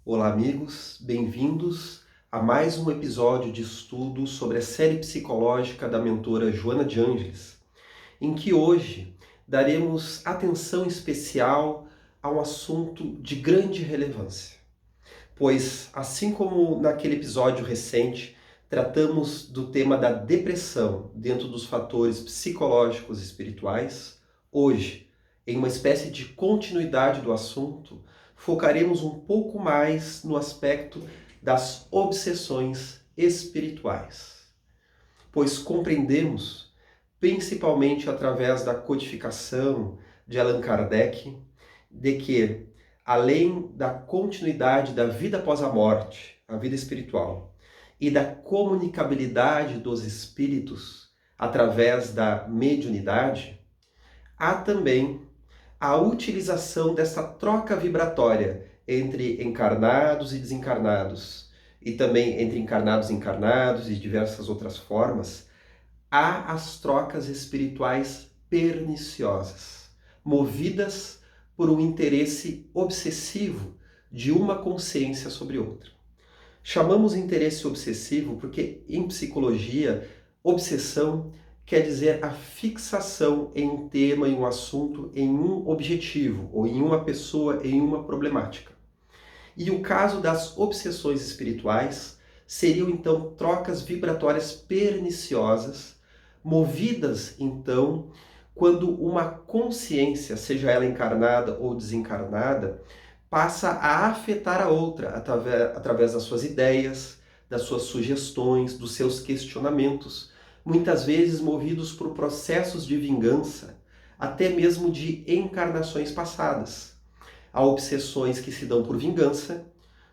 Olá, amigos, bem-vindos a mais um episódio de estudo sobre a série psicológica da mentora Joana de Ângeles, em que hoje daremos atenção especial a um assunto de grande relevância. Pois, assim como naquele episódio recente, tratamos do tema da depressão dentro dos fatores psicológicos e espirituais, hoje, em uma espécie de continuidade do assunto, focaremos um pouco mais no aspecto das obsessões espirituais. Pois compreendemos, principalmente através da codificação de Allan Kardec, de que, além da continuidade da vida após a morte, a vida espiritual, e da comunicabilidade dos espíritos através da mediunidade, há também a utilização dessa troca vibratória entre encarnados e desencarnados, e também entre encarnados e encarnados e diversas outras formas. Há as trocas espirituais perniciosas, movidas por um interesse obsessivo de uma consciência sobre outra. Chamamos interesse obsessivo porque, em psicologia, obsessão quer dizer a fixação em um tema, em um assunto, em um objetivo, ou em uma pessoa, em uma problemática. E o caso das obsessões espirituais seriam, então, trocas vibratórias perniciosas, movidas, então, quando uma consciência, seja ela encarnada ou desencarnada, passa a afetar a outra através das suas ideias, das suas sugestões, dos seus questionamentos, muitas vezes movidos por processos de vingança, até mesmo de encarnações passadas. Há obsessões que se dão por vingança,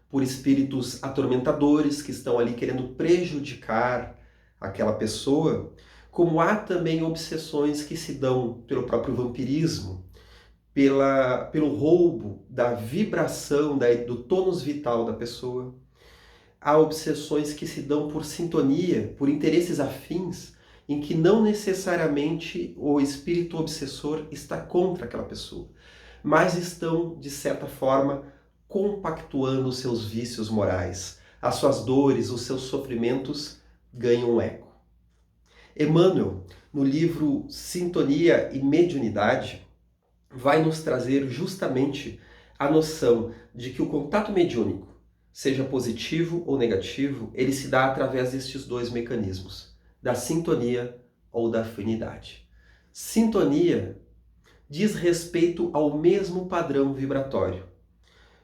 por espíritos atormentadores que estão ali querendo prejudicar aquela pessoa, como há também obsessões que se dão pelo próprio vampirismo, pelo roubo da vibração, do tônus vital da pessoa. Há obsessões que se dão por sintonia, por interesses afins, em que não necessariamente o espírito obsessor está contra aquela pessoa, mas estão, de certa forma, compactuando os seus vícios morais. As suas dores, os seus sofrimentos ganham um eco. Emmanuel, no livro Sintonia e Mediunidade, vai nos trazer justamente a noção de que o contato mediúnico, seja positivo ou negativo, ele se dá através destes dois mecanismos, da sintonia ou da afinidade. Sintonia diz respeito ao mesmo padrão vibratório.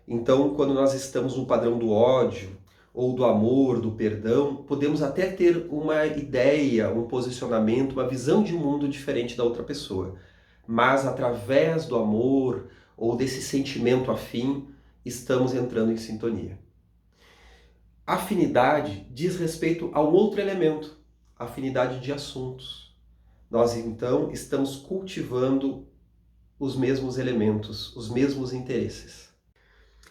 Então, quando nós estamos no padrão do ódio, ou do amor, do perdão, podemos até ter uma ideia, um posicionamento, uma visão de mundo diferente da outra pessoa. Mas através do amor ou desse sentimento afim, estamos entrando em sintonia. Afinidade diz respeito a um outro elemento, a afinidade de assuntos. Nós então estamos cultivando os mesmos elementos, os mesmos interesses.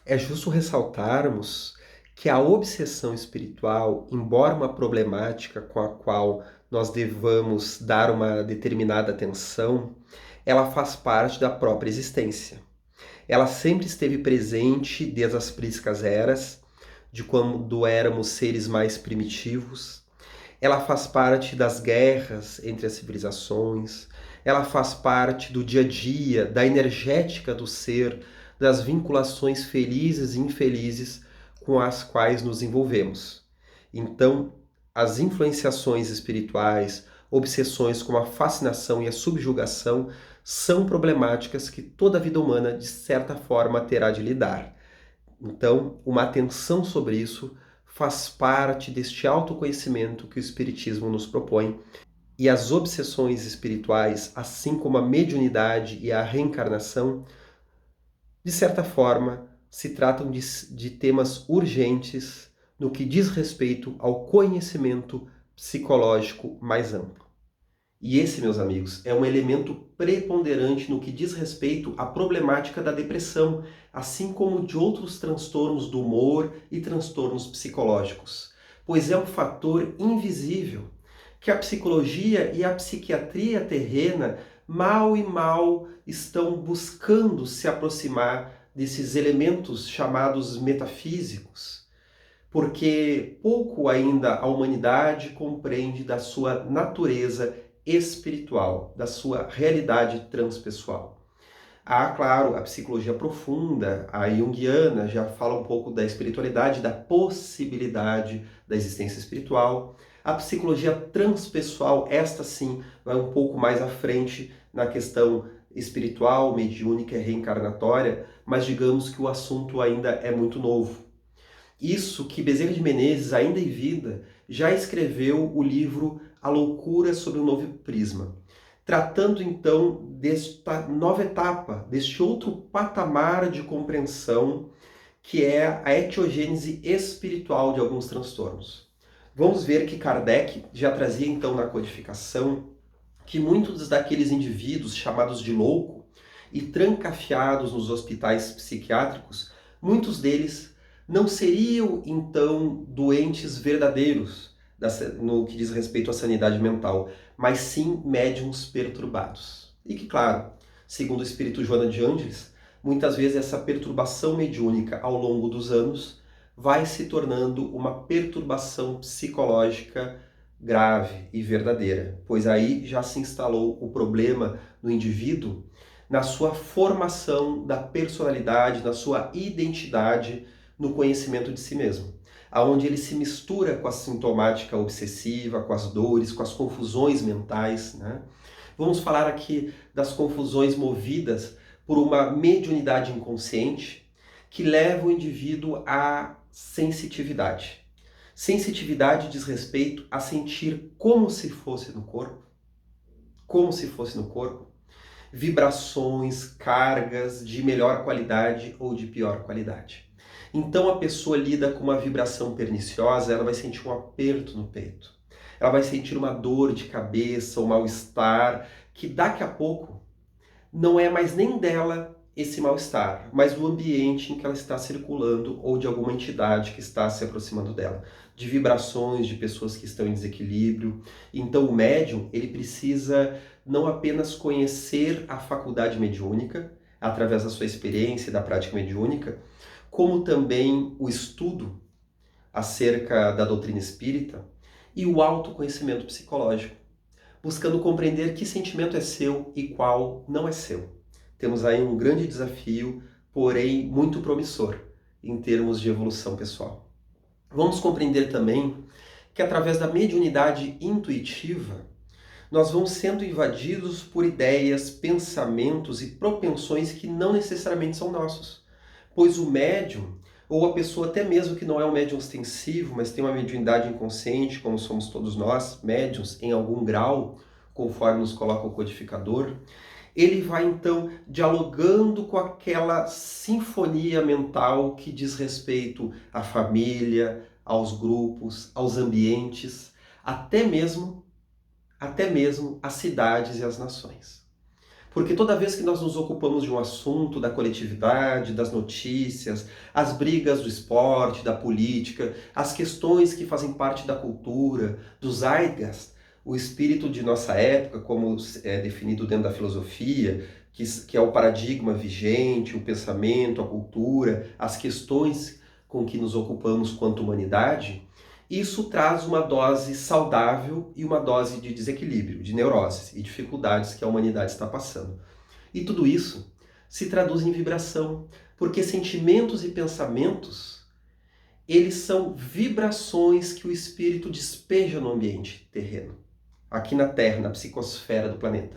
É justo ressaltarmos que a obsessão espiritual, embora uma problemática com a qual nós devamos dar uma determinada atenção, ela faz parte da própria existência. Ela sempre esteve presente desde as priscas eras, de quando éramos seres mais primitivos. Ela faz parte das guerras entre as civilizações, ela faz parte do dia a dia, da energética do ser, das vinculações felizes e infelizes com as quais nos envolvemos. Então, as influenciações espirituais, obsessões como a fascinação e a subjugação são problemáticas que toda a vida humana, de certa forma, terá de lidar. Então, uma atenção sobre isso faz parte deste autoconhecimento que o Espiritismo nos propõe. E as obsessões espirituais, assim como a mediunidade e a reencarnação, de certa forma, se tratam de temas urgentes no que diz respeito ao conhecimento psicológico mais amplo. E esse, meus amigos, é um elemento preponderante no que diz respeito à problemática da depressão, assim como de outros transtornos do humor e transtornos psicológicos, pois é um fator invisível que a psicologia e a psiquiatria terrena mal e mal estão buscando se aproximar desses elementos chamados metafísicos, porque pouco ainda a humanidade compreende da sua natureza espiritual, da sua realidade transpessoal. Há, claro, a psicologia profunda, a junguiana já fala um pouco da espiritualidade, da possibilidade da existência espiritual. A psicologia transpessoal, esta sim, vai um pouco mais à frente na questão espiritual, mediúnica e reencarnatória, mas digamos que o assunto ainda é muito novo. Isso que Bezerra de Menezes, ainda em vida, já escreveu o livro A Loucura sob um Novo Prisma, tratando então desta nova etapa, deste outro patamar de compreensão que é a etiogênese espiritual de alguns transtornos. Vamos ver que Kardec já trazia então na codificação que muitos daqueles indivíduos chamados de louco e trancafiados nos hospitais psiquiátricos, muitos deles não seriam então doentes verdadeiros no que diz respeito à sanidade mental, mas sim médiuns perturbados. E que, claro, segundo o espírito Joana de Ângeles, muitas vezes essa perturbação mediúnica ao longo dos anos vai se tornando uma perturbação psicológica grave e verdadeira, pois aí já se instalou o problema no indivíduo na sua formação da personalidade, na sua identidade, no conhecimento de si mesmo, aonde ele se mistura com a sintomática obsessiva, com as dores, com as confusões mentais, né? Vamos falar aqui das confusões movidas por uma mediunidade inconsciente que leva o indivíduo à sensitividade. Sensitividade diz respeito a sentir como se fosse no corpo, vibrações, cargas de melhor qualidade ou de pior qualidade. Então a pessoa lida com uma vibração perniciosa, ela vai sentir um aperto no peito. Ela vai sentir uma dor de cabeça, um mal-estar, que daqui a pouco não é mais nem dela esse mal-estar, mas do ambiente em que ela está circulando ou de alguma entidade que está se aproximando dela, de vibrações de pessoas que estão em desequilíbrio. Então o médium, ele precisa não apenas conhecer a faculdade mediúnica, através da sua experiência e da prática mediúnica, como também o estudo acerca da doutrina espírita e o autoconhecimento psicológico, buscando compreender que sentimento é seu e qual não é seu. Temos aí um grande desafio, porém muito promissor em termos de evolução pessoal. Vamos compreender também que através da mediunidade intuitiva, nós vamos sendo invadidos por ideias, pensamentos e propensões que não necessariamente são nossos. Pois o médium, ou a pessoa até mesmo que não é um médium ostensivo, mas tem uma mediunidade inconsciente, como somos todos nós, médiums em algum grau, conforme nos coloca o codificador, ele vai então dialogando com aquela sinfonia mental que diz respeito à família, aos grupos, aos ambientes, até mesmo às cidades e às nações. Porque toda vez que nós nos ocupamos de um assunto, da coletividade, das notícias, as brigas do esporte, da política, as questões que fazem parte da cultura, do zeitgeist, o espírito de nossa época, como é definido dentro da filosofia, que é o paradigma vigente, o pensamento, a cultura, as questões com que nos ocupamos quanto humanidade, isso traz uma dose saudável e uma dose de desequilíbrio, de neuroses e dificuldades que a humanidade está passando. E tudo isso se traduz em vibração, porque sentimentos e pensamentos, eles são vibrações que o espírito despeja no ambiente terreno, aqui na Terra, na psicosfera do planeta.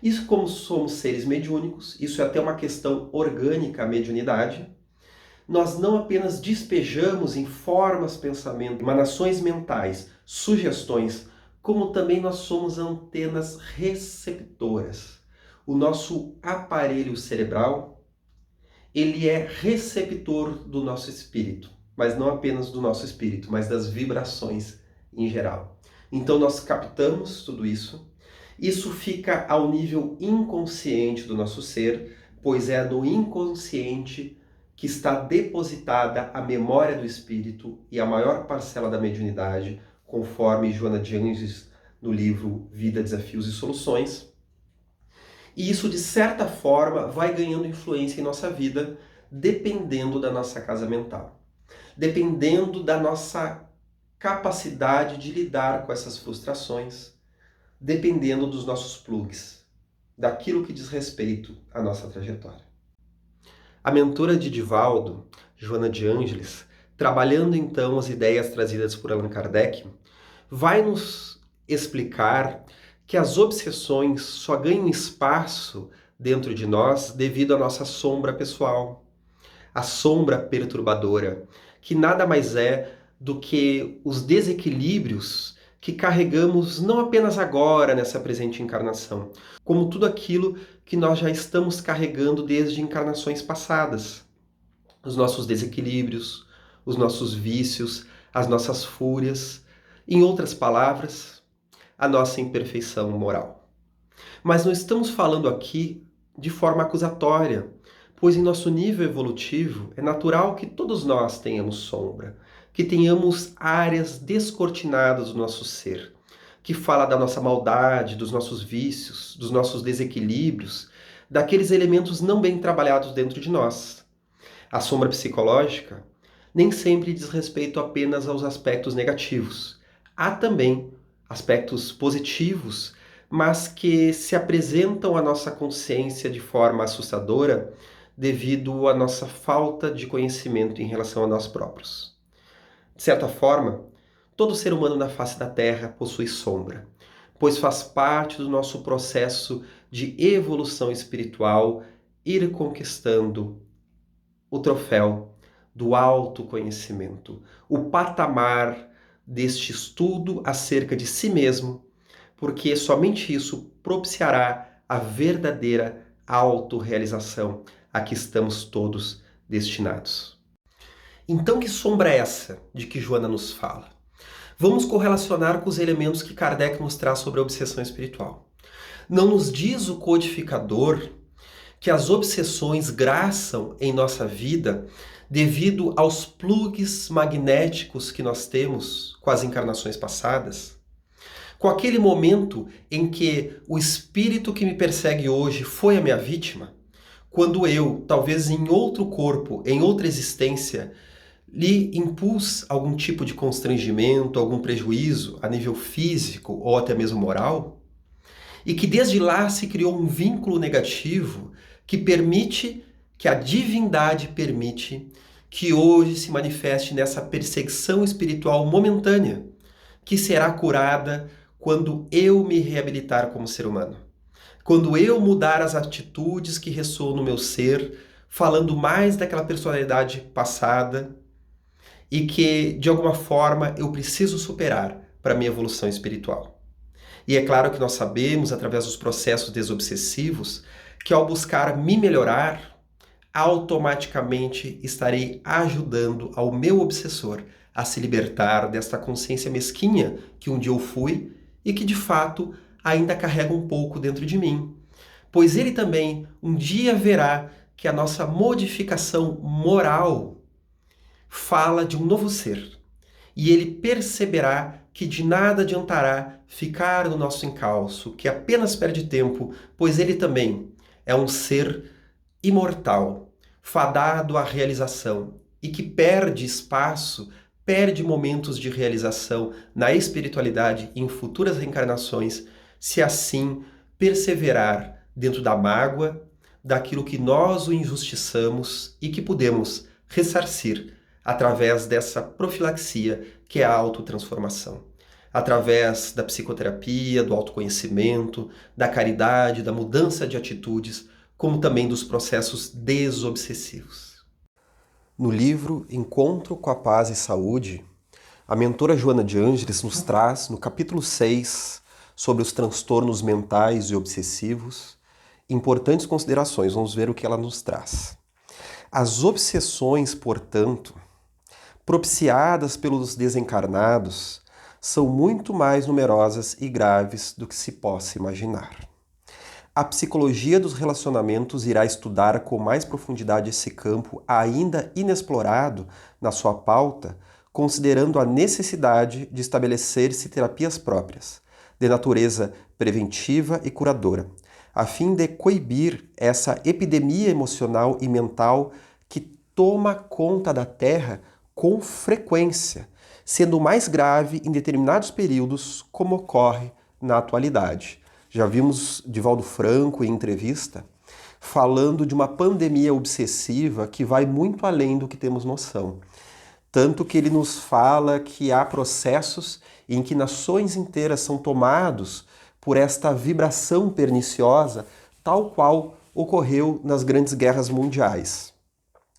Isso, como somos seres mediúnicos, isso é até uma questão orgânica, a mediunidade, nós não apenas despejamos em formas, pensamento, emanações mentais, sugestões, como também nós somos antenas receptoras. O nosso aparelho cerebral, ele é receptor do nosso espírito, mas não apenas do nosso espírito, mas das vibrações em geral. Então nós captamos tudo isso, isso fica ao nível inconsciente do nosso ser, pois é no inconsciente que está depositada a memória do espírito e a maior parcela da mediunidade, conforme Joana de Ângeles no livro Vida, Desafios e Soluções. E isso, de certa forma, vai ganhando influência em nossa vida, dependendo da nossa casa mental, dependendo da nossa capacidade de lidar com essas frustrações, dependendo dos nossos plugs, daquilo que diz respeito à nossa trajetória. A mentora de Divaldo, Joana de Ângeles, trabalhando então as ideias trazidas por Allan Kardec, vai nos explicar que as obsessões só ganham espaço dentro de nós devido à nossa sombra pessoal, a sombra perturbadora, que nada mais é do que os desequilíbrios que carregamos não apenas agora nessa presente encarnação, como tudo aquilo que nós já estamos carregando desde encarnações passadas. Os nossos desequilíbrios, os nossos vícios, as nossas fúrias, em outras palavras, a nossa imperfeição moral. Mas não estamos falando aqui de forma acusatória, pois em nosso nível evolutivo é natural que todos nós tenhamos sombra, que tenhamos áreas descortinadas do nosso ser, que fala da nossa maldade, dos nossos vícios, dos nossos desequilíbrios, daqueles elementos não bem trabalhados dentro de nós. A sombra psicológica nem sempre diz respeito apenas aos aspectos negativos. Há também aspectos positivos, mas que se apresentam à nossa consciência de forma assustadora devido à nossa falta de conhecimento em relação a nós próprios. De certa forma, todo ser humano na face da Terra possui sombra, pois faz parte do nosso processo de evolução espiritual ir conquistando o troféu do autoconhecimento, o patamar deste estudo acerca de si mesmo, porque somente isso propiciará a verdadeira autorrealização a que estamos todos destinados. Então, que sombra é essa de que Joana nos fala? Vamos correlacionar com os elementos que Kardec nos traz sobre a obsessão espiritual. Não nos diz o codificador que as obsessões graçam em nossa vida devido aos plugs magnéticos que nós temos com as encarnações passadas? Com aquele momento em que o espírito que me persegue hoje foi a minha vítima? Quando eu, talvez em outro corpo, em outra existência, lhe impus algum tipo de constrangimento, algum prejuízo a nível físico ou até mesmo moral? E que desde lá se criou um vínculo negativo que permite, que a divindade permite, que hoje se manifeste nessa perseguição espiritual momentânea, que será curada quando eu me reabilitar como ser humano. Quando eu mudar as atitudes que ressoam no meu ser, falando mais daquela personalidade passada, e que, de alguma forma, eu preciso superar para a minha evolução espiritual. E é claro que nós sabemos, através dos processos desobsessivos, que ao buscar me melhorar, automaticamente estarei ajudando ao meu obsessor a se libertar desta consciência mesquinha que um dia eu fui e que, de fato, ainda carrega um pouco dentro de mim. Pois ele também um dia verá que a nossa modificação moral fala de um novo ser, e ele perceberá que de nada adiantará ficar no nosso encalço, que apenas perde tempo, pois ele também é um ser imortal, fadado à realização, e que perde espaço, perde momentos de realização na espiritualidade e em futuras reencarnações, se assim perseverar dentro da mágoa, daquilo que nós o injustiçamos e que podemos ressarcir através dessa profilaxia que é a autotransformação. Através da psicoterapia, do autoconhecimento, da caridade, da mudança de atitudes, como também dos processos desobsessivos. No livro Encontro com a Paz e Saúde, a mentora Joana de Ângeles nos traz, no capítulo 6, sobre os transtornos mentais e obsessivos, importantes considerações. Vamos ver o que ela nos traz. As obsessões, portanto, propiciadas pelos desencarnados, são muito mais numerosas e graves do que se possa imaginar. A psicologia dos relacionamentos irá estudar com mais profundidade esse campo ainda inexplorado na sua pauta, considerando a necessidade de estabelecer-se terapias próprias, de natureza preventiva e curadora, a fim de coibir essa epidemia emocional e mental que toma conta da Terra com frequência, sendo mais grave em determinados períodos, como ocorre na atualidade. Já vimos Divaldo Franco em entrevista falando de uma pandemia obsessiva que vai muito além do que temos noção. Tanto que ele nos fala que há processos em que nações inteiras são tomados por esta vibração perniciosa, tal qual ocorreu nas grandes guerras mundiais.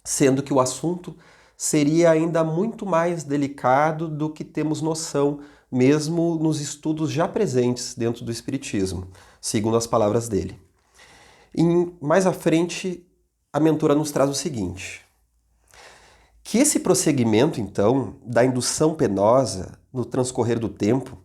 Sendo que o assunto seria ainda muito mais delicado do que temos noção, mesmo nos estudos já presentes dentro do Espiritismo, segundo as palavras dele. E mais à frente, a mentora nos traz o seguinte: que esse prosseguimento, então, da indução penosa no transcorrer do tempo,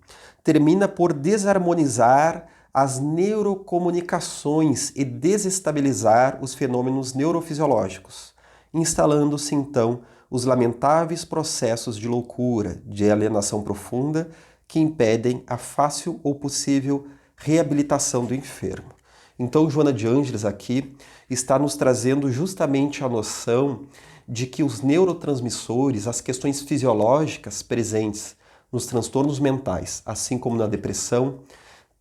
termina por desarmonizar as neurocomunicações e desestabilizar os fenômenos neurofisiológicos, instalando-se, então, os lamentáveis processos de loucura, de alienação profunda, que impedem a fácil ou possível reabilitação do enfermo. Então, Joana de Ângeles aqui está nos trazendo justamente a noção de que os neurotransmissores, as questões fisiológicas presentes nos transtornos mentais, assim como na depressão,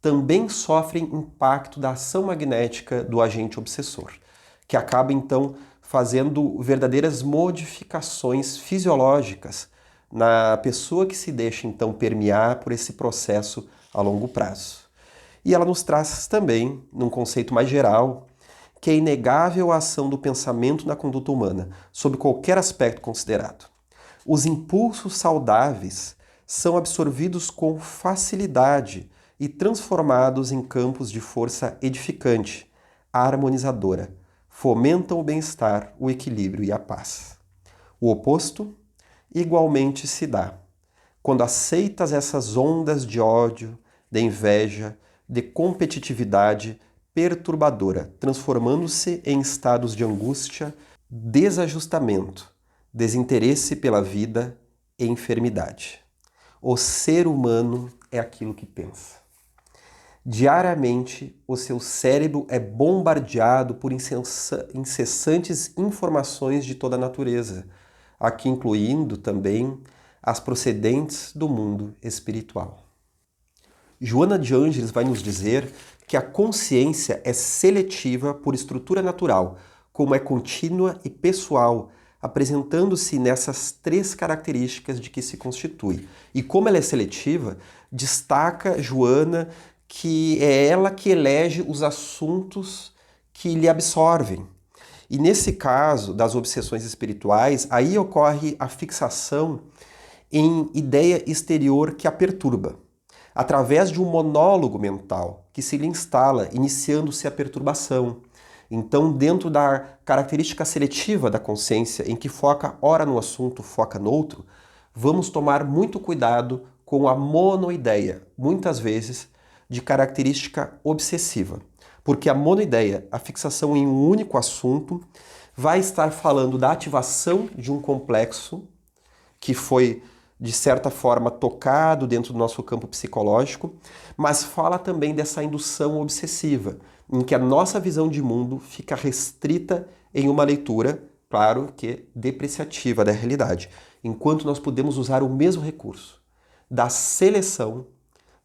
também sofrem impacto da ação magnética do agente obsessor, que acaba então fazendo verdadeiras modificações fisiológicas na pessoa que se deixa então permear por esse processo a longo prazo. E ela nos traz também, num conceito mais geral, que é inegável a ação do pensamento na conduta humana, sob qualquer aspecto considerado. Os impulsos saudáveis são absorvidos com facilidade e transformados em campos de força edificante, harmonizadora, fomentam o bem-estar, o equilíbrio e a paz. O oposto igualmente se dá quando aceitas essas ondas de ódio, de inveja, de competitividade perturbadora, transformando-se em estados de angústia, desajustamento, desinteresse pela vida e enfermidade. O ser humano é aquilo que pensa. Diariamente, o seu cérebro é bombardeado por incessantes informações de toda a natureza, aqui incluindo também as procedentes do mundo espiritual. Joana de Ângeles vai nos dizer que a consciência é seletiva por estrutura natural, como é contínua e pessoal, apresentando-se nessas três características de que se constitui. E como ela é seletiva, destaca Joana que é ela que elege os assuntos que lhe absorvem. E nesse caso das obsessões espirituais, aí ocorre a fixação em ideia exterior que a perturba, através de um monólogo mental que se lhe instala, iniciando-se a perturbação. Então, dentro da característica seletiva da consciência, em que foca ora no assunto, foca no outro, vamos tomar muito cuidado com a monoideia, muitas vezes de característica obsessiva. Porque a monoideia, a fixação em um único assunto, vai estar falando da ativação de um complexo que foi de certa forma tocado dentro do nosso campo psicológico, mas fala também dessa indução obsessiva, em que a nossa visão de mundo fica restrita em uma leitura, claro que depreciativa da realidade, enquanto nós podemos usar o mesmo recurso da seleção,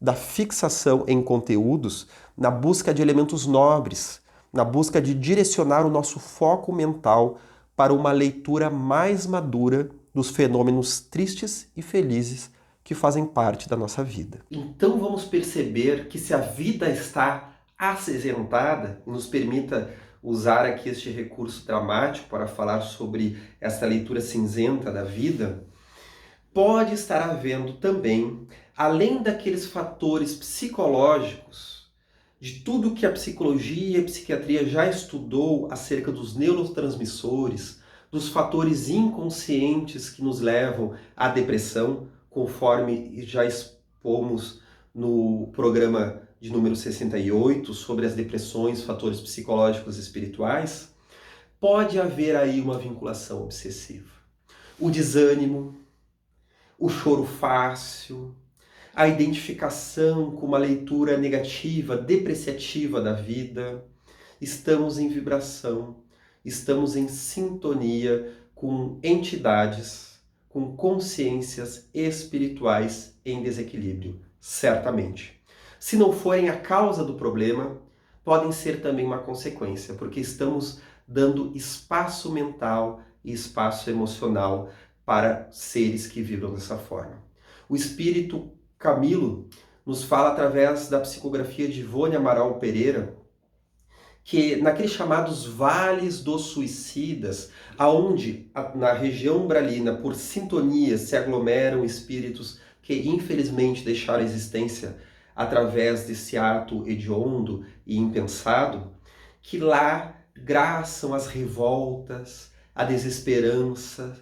da fixação em conteúdos, na busca de elementos nobres, na busca de direcionar o nosso foco mental para uma leitura mais madura dos fenômenos tristes e felizes que fazem parte da nossa vida. Então vamos perceber que se a vida está acinzentada, e nos permita usar aqui este recurso dramático para falar sobre essa leitura cinzenta da vida, pode estar havendo também, além daqueles fatores psicológicos, de tudo que a psicologia e a psiquiatria já estudou acerca dos neurotransmissores, dos fatores inconscientes que nos levam à depressão, conforme já expomos no programa de número 68 sobre as depressões, fatores psicológicos e espirituais, pode haver aí uma vinculação obsessiva. O desânimo, o choro fácil, a identificação com uma leitura negativa, depreciativa da vida. Estamos em vibração, estamos em sintonia com entidades, com consciências espirituais em desequilíbrio, certamente. Se não forem a causa do problema, podem ser também uma consequência, porque estamos dando espaço mental e espaço emocional para seres que vibram dessa forma. O espírito Camilo nos fala através da psicografia de Ivone Amaral Pereira que naqueles chamados vales dos suicidas, aonde na região umbralina, por sintonia, se aglomeram espíritos que infelizmente deixaram a existência através desse ato hediondo e impensado, que lá graçam as revoltas, a desesperança,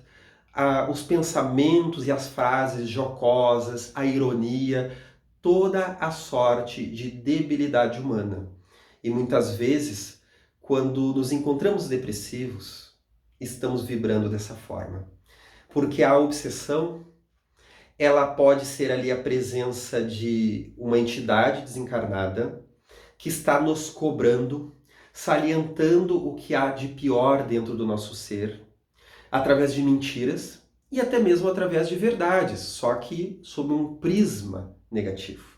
os pensamentos e as frases jocosas, a ironia, toda a sorte de debilidade humana. E muitas vezes, quando nos encontramos depressivos, estamos vibrando dessa forma. Porque a obsessão, ela pode ser ali a presença de uma entidade desencarnada que está nos cobrando, salientando o que há de pior dentro do nosso ser, através de mentiras e até mesmo através de verdades, só que sob um prisma negativo.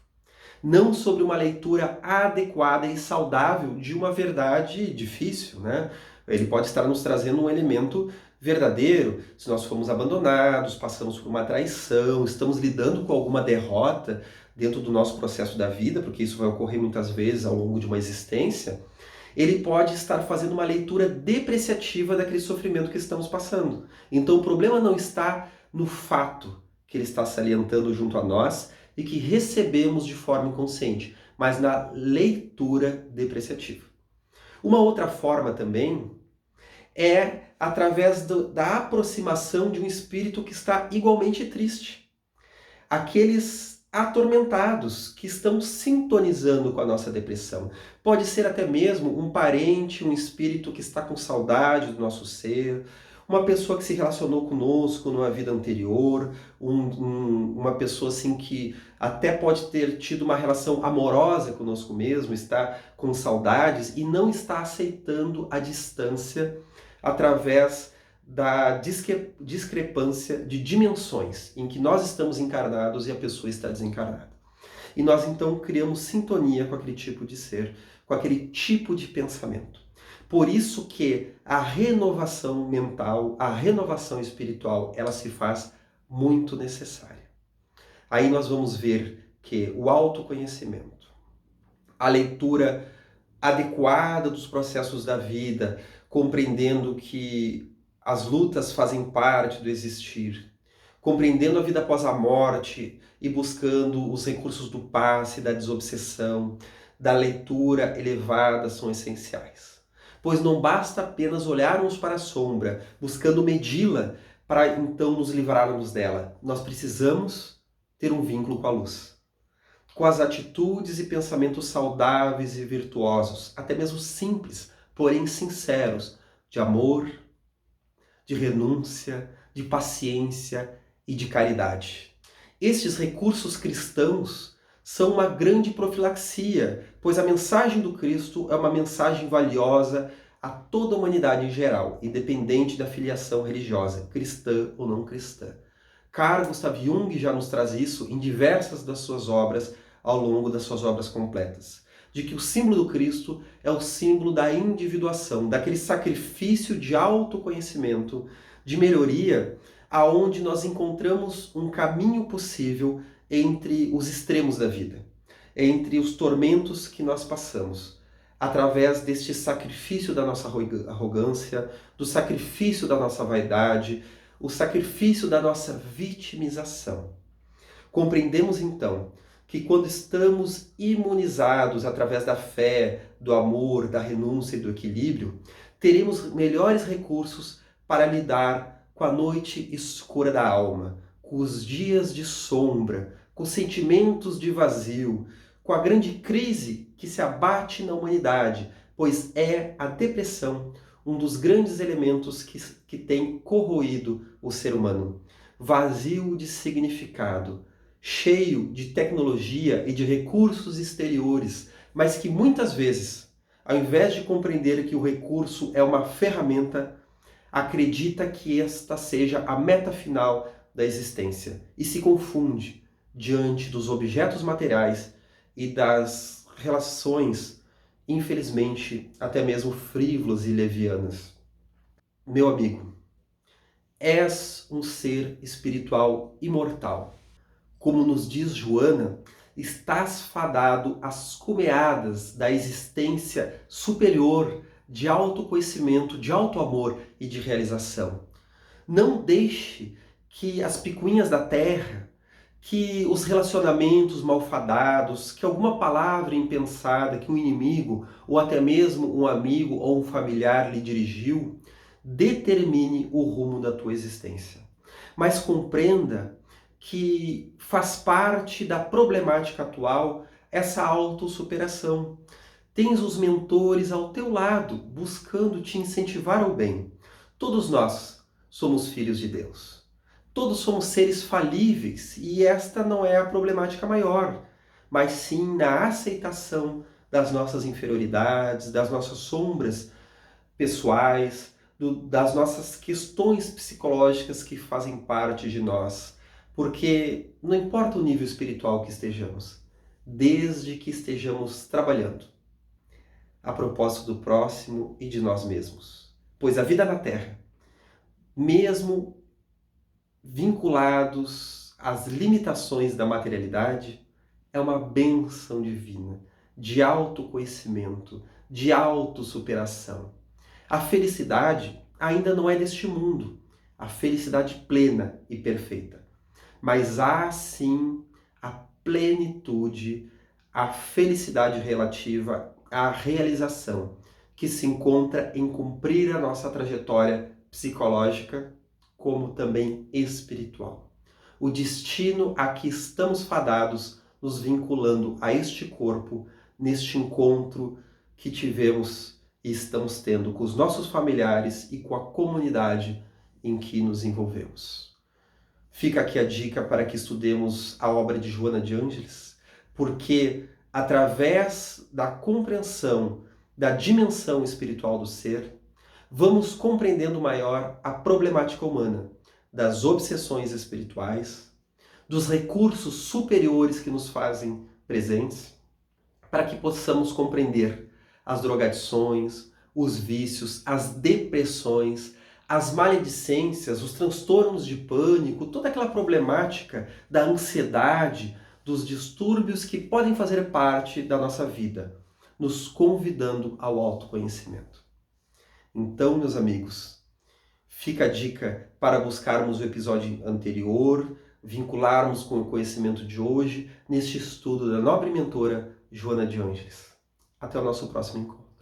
Não sobre uma leitura adequada e saudável de uma verdade difícil, né? Ele pode estar nos trazendo um elemento verdadeiro, se nós fomos abandonados, passamos por uma traição, estamos lidando com alguma derrota dentro do nosso processo da vida, porque isso vai ocorrer muitas vezes ao longo de uma existência, ele pode estar fazendo uma leitura depreciativa daquele sofrimento que estamos passando. Então o problema não está no fato que ele está salientando junto a nós, e que recebemos de forma inconsciente, mas na leitura depreciativa. Uma outra forma também é através da aproximação de um espírito que está igualmente triste. Aqueles atormentados que estão sintonizando com a nossa depressão. Pode ser até mesmo um parente, um espírito que está com saudade do nosso ser, uma pessoa que se relacionou conosco numa vida anterior, uma pessoa assim que até pode ter tido uma relação amorosa conosco mesmo, está com saudades e não está aceitando a distância através da discrepância de dimensões em que nós estamos encarnados e a pessoa está desencarnada. E nós então criamos sintonia com aquele tipo de ser, com aquele tipo de pensamento. Por isso que a renovação mental, a renovação espiritual, ela se faz muito necessária. Aí nós vamos ver que o autoconhecimento, a leitura adequada dos processos da vida, compreendendo que as lutas fazem parte do existir, compreendendo a vida após a morte e buscando os recursos do passe, da desobsessão, da leitura elevada são essenciais. Pois não basta apenas olharmos para a sombra, buscando medi-la para então nos livrarmos dela. Nós precisamos ter um vínculo com a luz, com as atitudes e pensamentos saudáveis e virtuosos, até mesmo simples, porém sinceros, de amor, de renúncia, de paciência e de caridade. Estes recursos cristãos são uma grande profilaxia, pois a mensagem do Cristo é uma mensagem valiosa a toda a humanidade em geral, independente da filiação religiosa, cristã ou não cristã. Carl Gustav Jung já nos traz isso em diversas das suas obras, ao longo das suas obras completas, de que o símbolo do Cristo é o símbolo da individuação, daquele sacrifício de autoconhecimento, de melhoria, aonde nós encontramos um caminho possível entre os extremos da vida, entre os tormentos que nós passamos, através deste sacrifício da nossa arrogância, do sacrifício da nossa vaidade, o sacrifício da nossa vitimização. Compreendemos então que quando estamos imunizados através da fé, do amor, da renúncia e do equilíbrio, teremos melhores recursos para lidar com a noite escura da alma, com os dias de sombra, com sentimentos de vazio, com a grande crise que se abate na humanidade, pois é a depressão um dos grandes elementos que tem corroído o ser humano. Vazio de significado, cheio de tecnologia e de recursos exteriores, mas que muitas vezes, ao invés de compreender que o recurso é uma ferramenta, acredita que esta seja a meta final da existência e se confunde diante dos objetos materiais e das relações, infelizmente, até mesmo frívolas e levianas. Meu amigo, és um ser espiritual imortal. Como nos diz Joana, estás fadado às cumeadas da existência superior de autoconhecimento, de autoamor e de realização. Não deixe que as picuinhas da terra, que os relacionamentos malfadados, que alguma palavra impensada que um inimigo ou até mesmo um amigo ou um familiar lhe dirigiu, determine o rumo da tua existência. Mas compreenda que faz parte da problemática atual essa autossuperação. Tens os mentores ao teu lado, buscando te incentivar ao bem. Todos nós somos filhos de Deus. Todos somos seres falíveis e esta não é a problemática maior, mas sim na aceitação das nossas inferioridades, das nossas sombras pessoais, das nossas questões psicológicas que fazem parte de nós. Porque não importa o nível espiritual que estejamos, desde que estejamos trabalhando a propósito do próximo e de nós mesmos. Pois a vida na Terra, mesmo vinculados às limitações da materialidade, é uma bênção divina de autoconhecimento, de autossuperação. A felicidade ainda não é deste mundo, a felicidade plena e perfeita. Mas há sim a plenitude, a felicidade relativa à realização, que se encontra em cumprir a nossa trajetória psicológica, como também espiritual. O destino a que estamos fadados, nos vinculando a este corpo, neste encontro que tivemos e estamos tendo com os nossos familiares e com a comunidade em que nos envolvemos. Fica aqui a dica para que estudemos a obra de Joana de Ângeles, porque através da compreensão da dimensão espiritual do ser, vamos compreendendo maior a problemática humana, das obsessões espirituais, dos recursos superiores que nos fazem presentes, para que possamos compreender as drogadições, os vícios, as depressões, as maledicências, os transtornos de pânico, toda aquela problemática da ansiedade, dos distúrbios que podem fazer parte da nossa vida, nos convidando ao autoconhecimento. Então, meus amigos, fica a dica para buscarmos o episódio anterior, vincularmos com o conhecimento de hoje, neste estudo da nobre mentora Joana de Ângeles. Até o nosso próximo encontro.